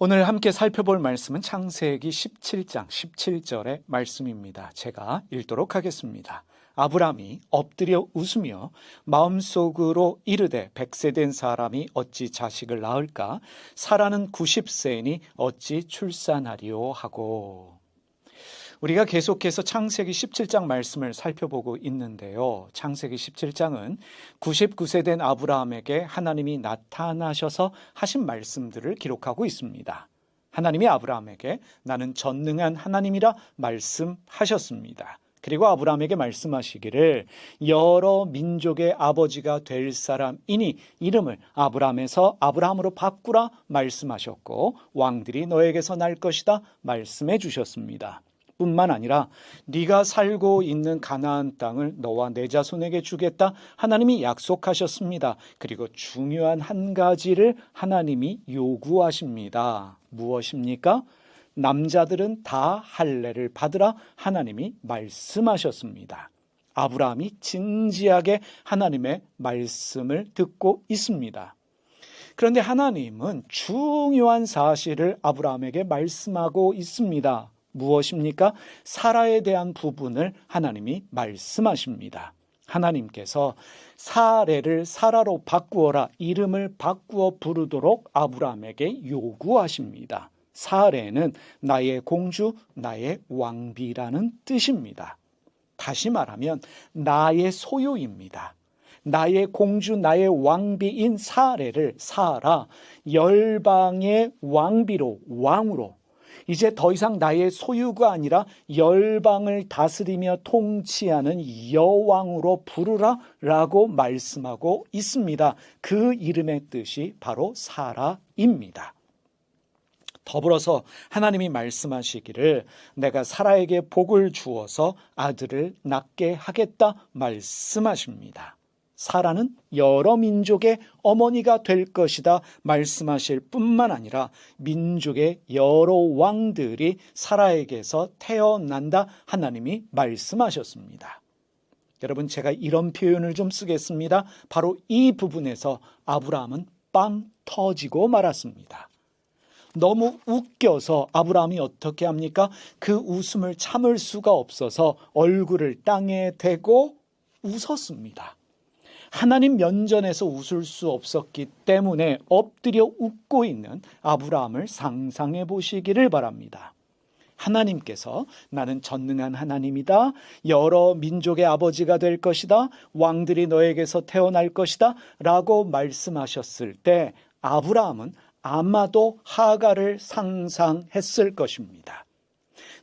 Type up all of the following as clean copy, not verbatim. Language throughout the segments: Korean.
오늘 함께 살펴볼 말씀은 창세기 17장 17절의 말씀입니다. 제가 읽도록 하겠습니다. 아브람이 엎드려 웃으며 마음속으로 이르되 100세 된 사람이 어찌 자식을 낳을까? 사라는 90세이니 어찌 출산하리요 하고. 우리가 계속해서 창세기 17장 말씀을 살펴보고 있는데요. 창세기 17장은 99세 된 아브라함에게 하나님이 나타나셔서 하신 말씀들을 기록하고 있습니다. 하나님이 아브라함에게 나는 전능한 하나님이라 말씀하셨습니다. 그리고 아브라함에게 말씀하시기를 여러 민족의 아버지가 될 사람이니 이름을 아브라함에서 아브라함으로 바꾸라 말씀하셨고 왕들이 너에게서 날 것이다 말씀해 주셨습니다. 뿐만 아니라 네가 살고 있는 가나안 땅을 너와 내 자손에게 주겠다 하나님이 약속하셨습니다. 그리고 중요한 한 가지를 하나님이 요구하십니다. 무엇입니까? 남자들은 다 할례를 받으라 하나님이 말씀하셨습니다. 아브라함이 진지하게 하나님의 말씀을 듣고 있습니다. 그런데 하나님은 중요한 사실을 아브라함에게 말씀하고 있습니다. 무엇입니까? 사라에 대한 부분을 하나님이 말씀하십니다. 하나님께서 사레를 사라로 바꾸어라, 이름을 바꾸어 부르도록 아브라함에게 요구하십니다. 사레는 나의 공주, 나의 왕비라는 뜻입니다. 다시 말하면 나의 소유입니다. 나의 공주, 나의 왕비인 사레를 사라, 열방의 왕비로, 왕으로 이제 더 이상 나의 소유가 아니라 열방을 다스리며 통치하는 여왕으로 부르라 라고 말씀하고 있습니다. 그 이름의 뜻이 바로 사라입니다. 더불어서 하나님이 말씀하시기를 내가 사라에게 복을 주어서 아들을 낳게 하겠다 말씀하십니다. 사라는 여러 민족의 어머니가 될 것이다 말씀하실 뿐만 아니라 민족의 여러 왕들이 사라에게서 태어난다 하나님이 말씀하셨습니다. 여러분, 제가 이런 표현을 좀 쓰겠습니다. 바로 이 부분에서 아브라함은 빵 터지고 말았습니다. 너무 웃겨서 아브라함이 어떻게 합니까? 그 웃음을 참을 수가 없어서 얼굴을 땅에 대고 웃었습니다. 하나님 면전에서 웃을 수 없었기 때문에 엎드려 웃고 있는 아브라함을 상상해 보시기를 바랍니다. 하나님께서 나는 전능한 하나님이다. 여러 민족의 아버지가 될 것이다. 왕들이 너에게서 태어날 것이다. 라고 말씀하셨을 때 아브라함은 아마도 하갈을 상상했을 것입니다.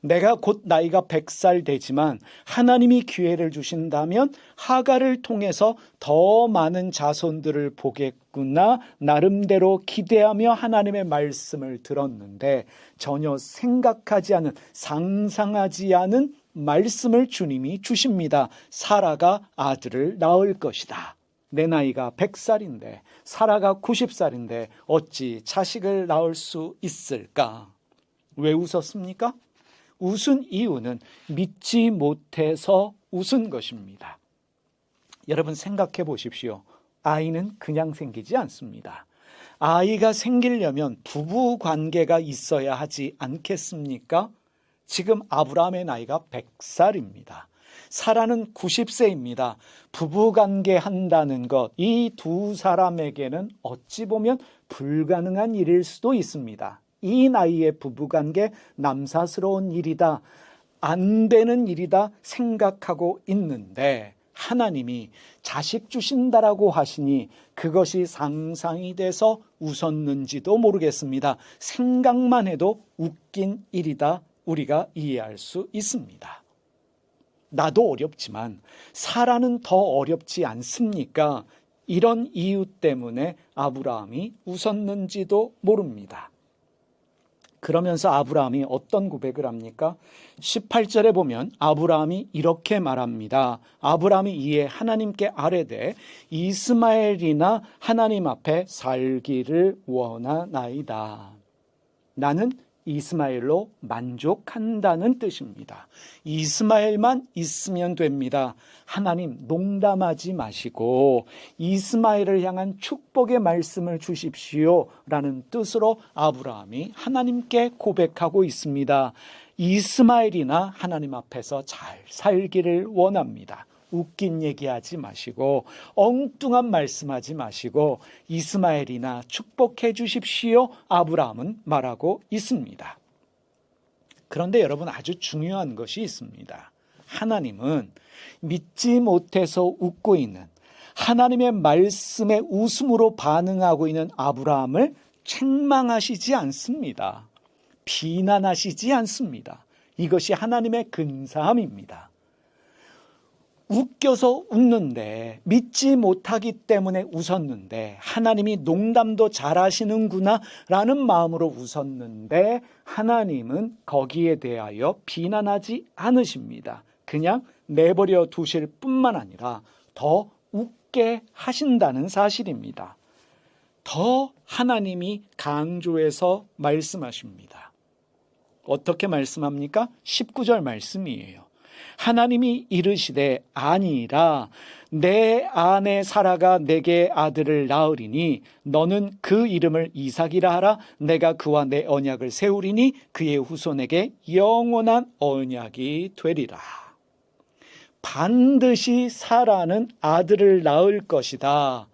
내가 곧 나이가 100살 되지만 하나님이 기회를 주신다면 하갈을 통해서 더 많은 자손들을 보겠구나 나름대로 기대하며 하나님의 말씀을 들었는데 전혀 생각하지 않은, 상상하지 않은 말씀을 주님이 주십니다. 사라가 아들을 낳을 것이다. 내 나이가 100살인데 사라가 90살인데 어찌 자식을 낳을 수 있을까? 왜 웃었습니까? 웃은 이유는 믿지 못해서 웃은 것입니다. 여러분 생각해 보십시오. 아이는 그냥 생기지 않습니다. 아이가 생기려면 부부 관계가 있어야 하지 않겠습니까? 지금 아브라함의 나이가 100살입니다. 사라는 90세입니다. 부부 관계 한다는 것, 이 두 사람에게는 어찌 보면 불가능한 일일 수도 있습니다. 이 나이의 부부관계 남사스러운 일이다, 안 되는 일이다 생각하고 있는데 하나님이 자식 주신다라고 하시니 그것이 상상이 돼서 웃었는지도 모르겠습니다. 생각만 해도 웃긴 일이다 우리가 이해할 수 있습니다. 나도 어렵지만 사라는 더 어렵지 않습니까? 이런 이유 때문에 아브라함이 웃었는지도 모릅니다. 그러면서 아브라함이 어떤 고백을 합니까? 18절에 보면 아브라함이 이렇게 말합니다. 아브라함이 이에 하나님께 아뢰되 이스마엘이나 하나님 앞에 살기를 원하나이다. 나는 이스마엘로 만족한다는 뜻입니다. 이스마엘만 있으면 됩니다. 하나님 농담하지 마시고 이스마엘을 향한 축복의 말씀을 주십시오 라는 뜻으로 아브라함이 하나님께 고백하고 있습니다. 이스마엘이나 하나님 앞에서 잘 살기를 원합니다. 웃긴 얘기하지 마시고 엉뚱한 말씀하지 마시고 이스마엘이나 축복해 주십시오 아브라함은 말하고 있습니다. 그런데 여러분 아주 중요한 것이 있습니다. 하나님은 믿지 못해서 웃고 있는 하나님의 말씀에 웃음으로 반응하고 있는 아브라함을 책망하시지 않습니다. 비난하시지 않습니다. 이것이 하나님의 근사함입니다. 웃겨서 웃는데 믿지 못하기 때문에 웃었는데 하나님이 농담도 잘하시는구나 라는 마음으로 웃었는데 하나님은 거기에 대하여 비난하지 않으십니다. 그냥 내버려 두실 뿐만 아니라 더 웃게 하신다는 사실입니다. 더 하나님이 강조해서 말씀하십니다. 어떻게 말씀합니까? 19절 말씀이에요. 하나님이 이르시되 아니라 내 아내 사라가 내게 아들을 낳으리니 너는 그 이름을 이삭이라 하라. 내가 그와 내 언약을 세우리니 그의 후손에게 영원한 언약이 되리라. 반드시 사라는 아들을 낳을 것이다.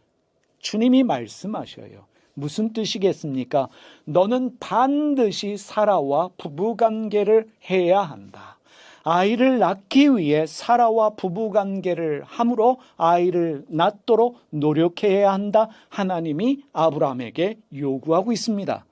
주님이 말씀하셔요. 무슨 뜻이겠습니까? 너는 반드시 사라와 부부관계를 해야 한다. 아이를 낳기 위해 사라와 부부관계를 함으로 아이를 낳도록 노력해야 한다. 하나님이 아브라함에게 요구하고 있습니다.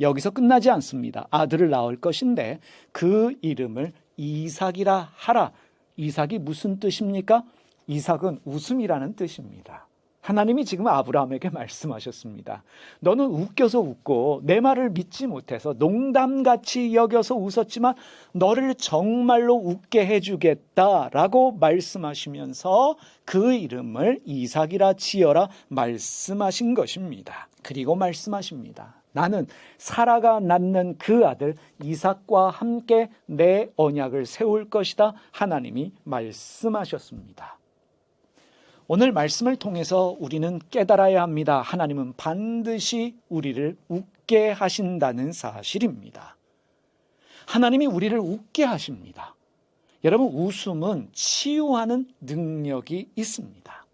여기서 끝나지 않습니다. 아들을 낳을 것인데 그 이름을 이삭이라 하라. 이삭이 무슨 뜻입니까? 이삭은 웃음이라는 뜻입니다. 하나님이 지금 아브라함에게 말씀하셨습니다. 너는 웃겨서 웃고 내 말을 믿지 못해서 농담같이 여겨서 웃었지만 너를 정말로 웃게 해주겠다라고 말씀하시면서 그 이름을 이삭이라 지어라 말씀하신 것입니다. 그리고 말씀하십니다. 나는 사라가 낳는 그 아들 이삭과 함께 내 언약을 세울 것이다. 하나님이 말씀하셨습니다. 오늘 말씀을 통해서 우리는 깨달아야 합니다. 하나님은 반드시 우리를 웃게 하신다는 사실입니다. 하나님이 우리를 웃게 하십니다. 여러분, 웃음은 치유하는 능력이 있습니다.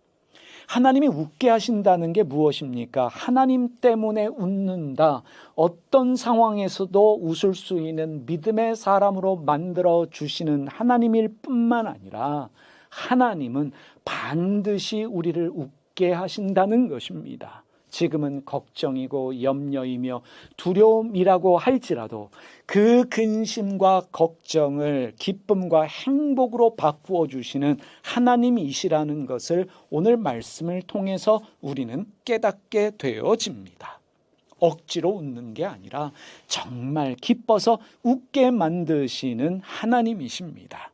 하나님이 웃게 하신다는 게 무엇입니까? 하나님 때문에 웃는다. 어떤 상황에서도 웃을 수 있는 믿음의 사람으로 만들어 주시는 하나님일 뿐만 아니라 하나님은 반드시 우리를 웃게 하신다는 것입니다. 지금은 걱정이고 염려이며 두려움이라고 할지라도 그 근심과 걱정을 기쁨과 행복으로 바꾸어 주시는 하나님이시라는 것을 오늘 말씀을 통해서 우리는 깨닫게 되어집니다. 억지로 웃는 게 아니라 정말 기뻐서 웃게 만드시는 하나님이십니다.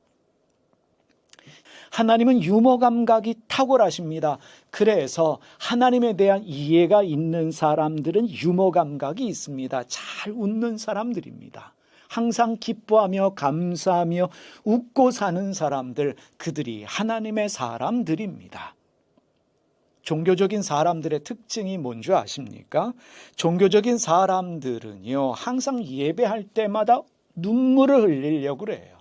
하나님은 유머 감각이 탁월하십니다. 그래서 하나님에 대한 이해가 있는 사람들은 유머 감각이 있습니다. 잘 웃는 사람들입니다. 항상 기뻐하며 감사하며 웃고 사는 사람들, 그들이 하나님의 사람들입니다. 종교적인 사람들의 특징이 뭔지 아십니까? 종교적인 사람들은요, 항상 예배할 때마다 눈물을 흘리려고 그래요.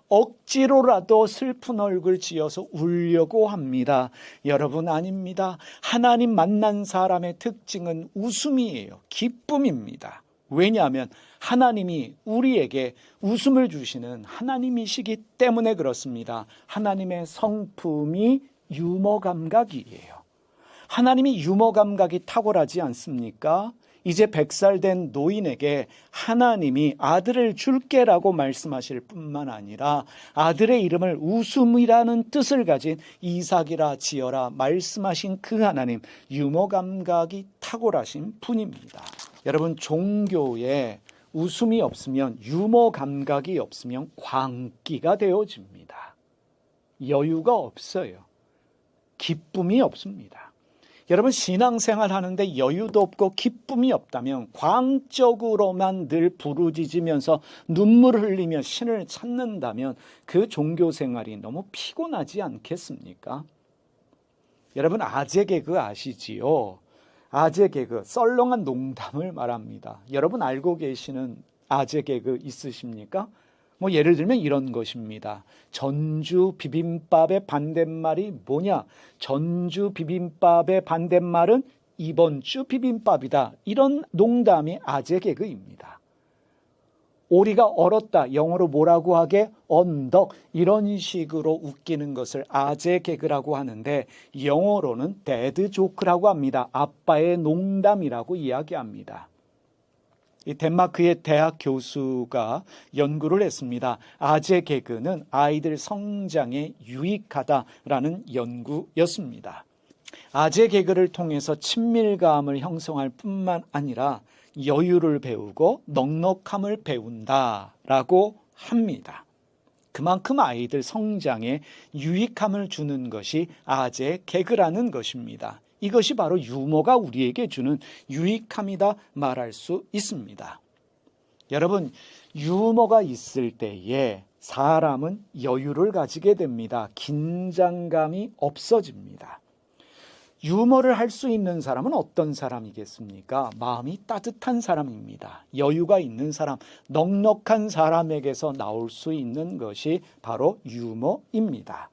억지로라도 슬픈 얼굴 지어서 울려고 합니다. 여러분, 아닙니다. 하나님 만난 사람의 특징은 웃음이에요. 기쁨입니다. 왜냐하면 하나님이 우리에게 웃음을 주시는 하나님이시기 때문에 그렇습니다. 하나님의 성품이 유머 감각이에요. 하나님이 유머 감각이 탁월하지 않습니까? 이제 100살 된 노인에게 하나님이 아들을 줄게라고 말씀하실 뿐만 아니라 아들의 이름을 웃음이라는 뜻을 가진 이삭이라 지어라 말씀하신 그 하나님, 유머 감각이 탁월하신 분입니다. 여러분, 종교에 웃음이 없으면, 유머 감각이 없으면 광기가 되어집니다. 여유가 없어요. 기쁨이 없습니다. 여러분, 신앙생활 하는데 여유도 없고 기쁨이 없다면, 광적으로만 늘 부르짖으면서 눈물을 흘리며 신을 찾는다면 그 종교생활이 너무 피곤하지 않겠습니까? 여러분, 아재 개그 아시지요? 아재 개그, 썰렁한 농담을 말합니다. 여러분 알고 계시는 아재 개그 있으십니까? 예를 들면 이런 것입니다. 전주 비빔밥의 반대말이 뭐냐? 전주 비빔밥의 반대말은 이번 주 비빔밥이다. 이런 농담이 아재 개그입니다. 오리가 얼었다. 영어로 뭐라고 하게? 언덕. 이런 식으로 웃기는 것을 아재 개그라고 하는데, 영어로는 데드 조크라고 합니다. 아빠의 농담이라고 이야기합니다. 이 덴마크의 대학 교수가 연구를 했습니다. 아재 개그는 아이들 성장에 유익하다라는 연구였습니다. 아재 개그를 통해서 친밀감을 형성할 뿐만 아니라 여유를 배우고 넉넉함을 배운다라고 합니다. 그만큼 아이들 성장에 유익함을 주는 것이 아재 개그라는 것입니다. 이것이 바로 유머가 우리에게 주는 유익함이다 말할 수 있습니다. 여러분, 유머가 있을 때에 사람은 여유를 가지게 됩니다. 긴장감이 없어집니다. 유머를 할 수 있는 사람은 어떤 사람이겠습니까? 마음이 따뜻한 사람입니다. 여유가 있는 사람, 넉넉한 사람에게서 나올 수 있는 것이 바로 유머입니다.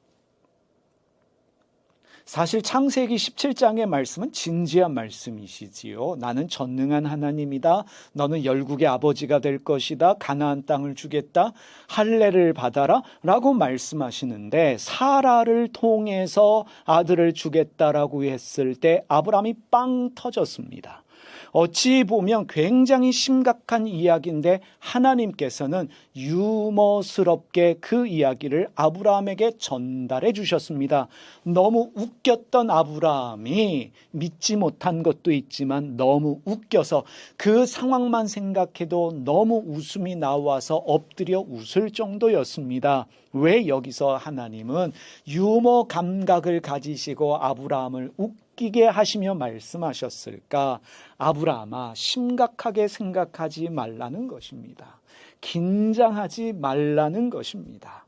사실 창세기 17장의 말씀은 진지한 말씀이시지요. 나는 전능한 하나님이다. 너는 열국의 아버지가 될 것이다. 가나안 땅을 주겠다. 할례를 받아라 라고 말씀하시는데, 사라를 통해서 아들을 주겠다라고 했을 때 아브라함이 빵 터졌습니다. 어찌 보면 굉장히 심각한 이야기인데 하나님께서는 유머스럽게 그 이야기를 아브라함에게 전달해 주셨습니다. 너무 웃겼던 아브라함이 믿지 못한 것도 있지만 너무 웃겨서 그 상황만 생각해도 너무 웃음이 나와서 엎드려 웃을 정도였습니다. 왜 여기서 하나님은 유머 감각을 가지시고 아브라함을 웃기게 하시며 말씀하셨을까? 아브라함아, 심각하게 생각하지 말라는 것입니다. 긴장하지 말라는 것입니다.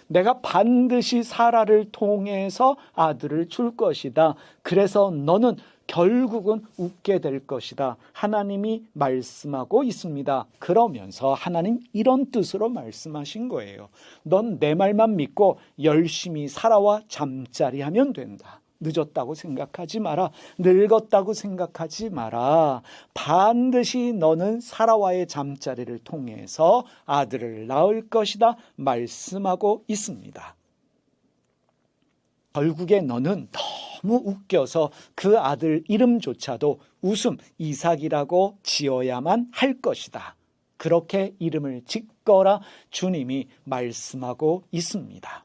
내가 반드시 사라를 통해서 아들을 줄 것이다. 그래서 너는 결국은 웃게 될 것이다. 하나님이 말씀하고 있습니다. 그러면서 하나님 이런 뜻으로 말씀하신 거예요. 넌 내 말만 믿고 열심히 사라와 잠자리 하면 된다. 늦었다고 생각하지 마라. 늙었다고 생각하지 마라. 반드시 너는 사라와의 잠자리를 통해서 아들을 낳을 것이다 말씀하고 있습니다. 결국에 너는 너무 웃겨서 그 아들 이름조차도 웃음, 이삭이라고 지어야만 할 것이다. 그렇게 이름을 짓거라 주님이 말씀하고 있습니다.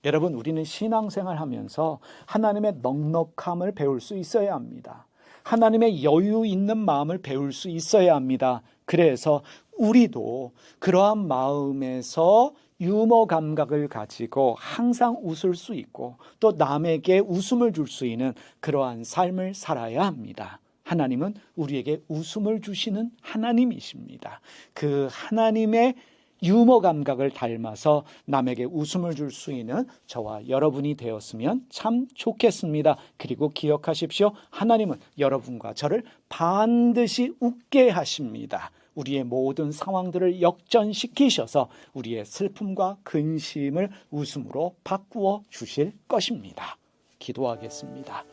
여러분, 우리는 신앙생활 하면서 하나님의 넉넉함을 배울 수 있어야 합니다. 하나님의 여유 있는 마음을 배울 수 있어야 합니다. 그래서 우리도 그러한 마음에서 유머 감각을 가지고 항상 웃을 수 있고 또 남에게 웃음을 줄 수 있는 그러한 삶을 살아야 합니다. 하나님은 우리에게 웃음을 주시는 하나님이십니다. 그 하나님의 유머 감각을 닮아서 남에게 웃음을 줄 수 있는 저와 여러분이 되었으면 참 좋겠습니다. 그리고 기억하십시오. 하나님은 여러분과 저를 반드시 웃게 하십니다. 우리의 모든 상황들을 역전시키셔서 우리의 슬픔과 근심을 웃음으로 바꾸어 주실 것입니다. 기도하겠습니다.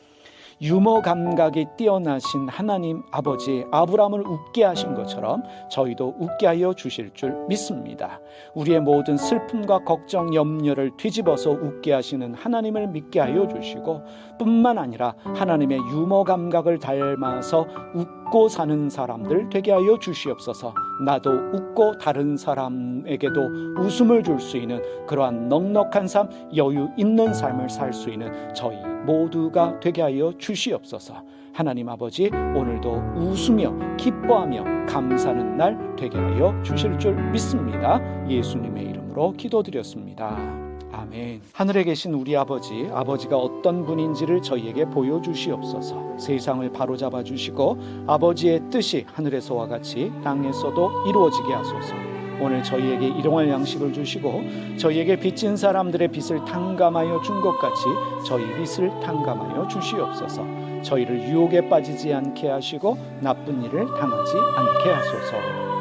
유머 감각이 뛰어나신 하나님 아버지, 아브라함을 웃게 하신 것처럼 저희도 웃게 하여 주실 줄 믿습니다. 우리의 모든 슬픔과 걱정, 염려를 뒤집어서 웃게 하시는 하나님을 믿게 하여 주시고, 뿐만 아니라 하나님의 유머 감각을 닮아서 웃고 사는 사람들 되게 하여 주시옵소서. 나도 웃고 다른 사람에게도 웃음을 줄 수 있는 그러한 넉넉한 삶, 여유 있는 삶을 살 수 있는 저희 모두가 되게 하여 주시옵소서. 하나님 아버지, 오늘도 웃으며 기뻐하며 감사하는 날 되게 하여 주실 줄 믿습니다. 예수님의 이름으로 기도드렸습니다. 아멘. 하늘에 계신 우리 아버지가 어떤 분인지를 저희에게 보여주시옵소서. 세상을 바로잡아 주시고 아버지의 뜻이 하늘에서와 같이 땅에서도 이루어지게 하소서. 오늘 저희에게 일용할 양식을 주시고 저희에게 빚진 사람들의 빚을 탕감하여 준 것 같이 저희 빚을 탕감하여 주시옵소서. 저희를 유혹에 빠지지 않게 하시고 나쁜 일을 당하지 않게 하소서.